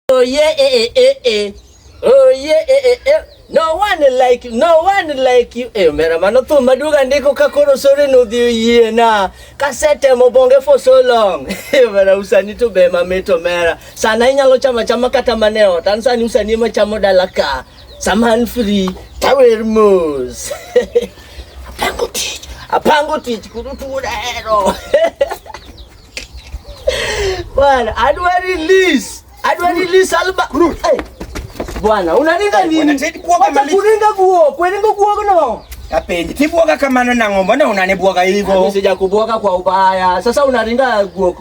Oh yeah, oh yeah, no one like you. Mera mano tu maduga ndiko kakoro sore no di na kasete mobonge for so long. Mera usani tu be mameto mera. Sana inyalo chama kata maneo. Tansani usani ma chamo dalaka. Saman free. Tower moves. Apango teach kurutu ero. Bwana, adwa release alba. Hey. Bwana, unaringa nini? Kuringa guo, kuringa guo no. Apenzi, tibuoga kamano nango, mbona unanibuoga hivyo? Mimi sijakubuoga kwa ubaya. Sasa unaringa guo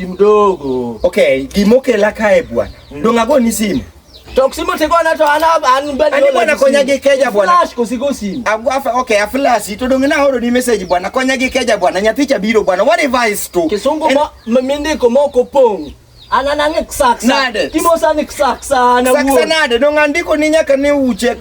mdogo. Okay, gimoke la kae bwana. Ndonga go ni simu. Toksimo tegona to anbani yola. Ani bwana konyagi keja bwana. Flash kusigo simu. Okay, a flash. Tudongena horo ni message bwana. Konyagi keja bwana. Nyaticha biro bwana. What advice to? Kisongo mendeko moko pong. Ananange ksaksa. Kimosa ni ksaksa na huo. Ksaksa nade. Nongandiko ninyaka ni uche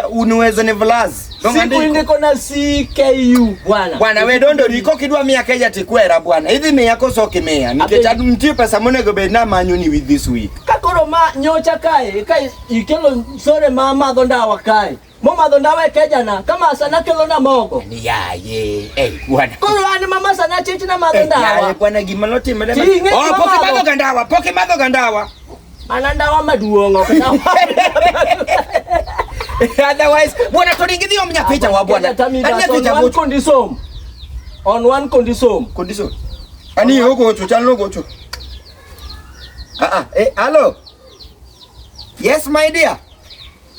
unuweze ni vlazi. Siku indiko na CKU bwana. Bwana we dondo niko kidwa miya keja tikwera bwana. Hivi miya koso kimea. Nikechadu mtipe samonego bedna manyuni with this week. Kakoro ma nyocha kai ikelo sore mama dondawa kai. Mama dondawa keja na kama sana kelo na mogo. Ni yaye. Bwana. Koro ani mama sana chichi na madondawa. Yaye bwana gimaloti melema. Oh poki madho gandawa. Manandawa maduongo. Otherwise, bwana tulingidio mnyapicha wa bwana. On one condition. Condition. Ani huko chalo gocho. Hello. Yes my dear.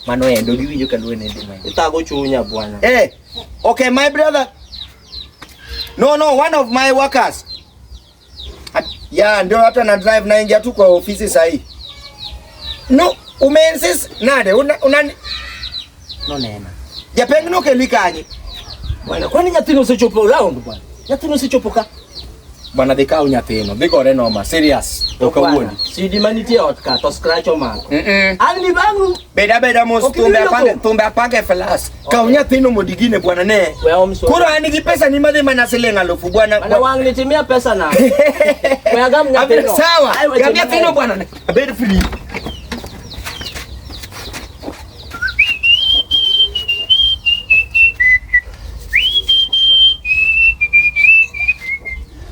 Mano endo giwinjo kalwene ndi mai. Itago chunya bwana. Okay my brother. No, one of my workers. Yeah, ndio hata na drive na ingia tu kwa ofisi sahi. No, umeinsist nade una no nema. Japengno kelikanye. Bwana, kwani Nyathino usichopo round bwana? Nyathino usichopoka. Bwana dekao Nyathino, bigore noma serious. Okawoni. Si dimanity otka to scratch o man. Ani bangu. Beda mos tumbe apange flas. Ka Nyathino modigine bwana ne. Kuro ani gi pesa ni madhe manaselenga lofu bwana. Bwana wangu nitimia pesa na. Kwa gam Nyathino. Sawa. Gam Nyathino bwana ne. Bed free.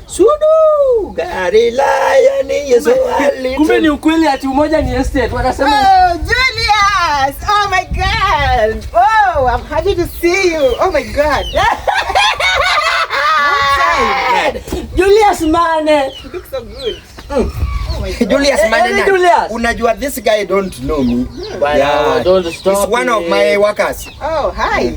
Sudu gari laya ni yeso ali. Kumbe ni ukweli ati umoja ni estate wanasema. Oh Julius, oh my god, oh I'm happy to see you, oh my god. Julius mane, you look so good. Oh my god. Julius mane. Unajua this guy don't know me. Yeah, don't stop. He's one of my workers. Oh hi.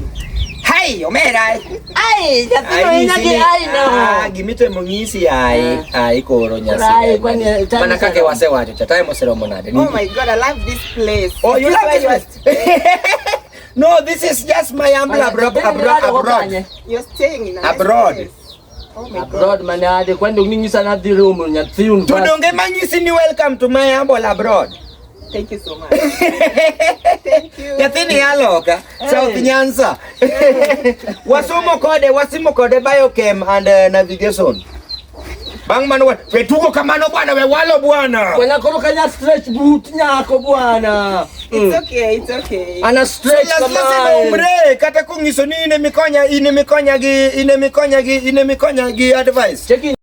Hi, omera. Ai, Nyathino inagi ai no. Gimito mongisi ai koro nyasi. Ai kwani mana kake wase wacho chataye mosero monade. Oh my god, I love this place. Oh, you love this place? No, this is just my abroad. You're staying in abroad. Place. Oh my abroad god. manade kwani ungingisa na dhirumu Nyathino. Tudonge manyisi ni welcome to my humble abroad. Thank you so much. Thank you. Nyathini aloka South Nyanza. Wasimo kode biochem and navigation. Bang manu wetuko kamano bwana we walo bwana. Kwani koro kanya stretch boot nyako bwana. It's okay. Ana stretch kama. Umre kata kungiso ni ine mikonya gi advice. Cheki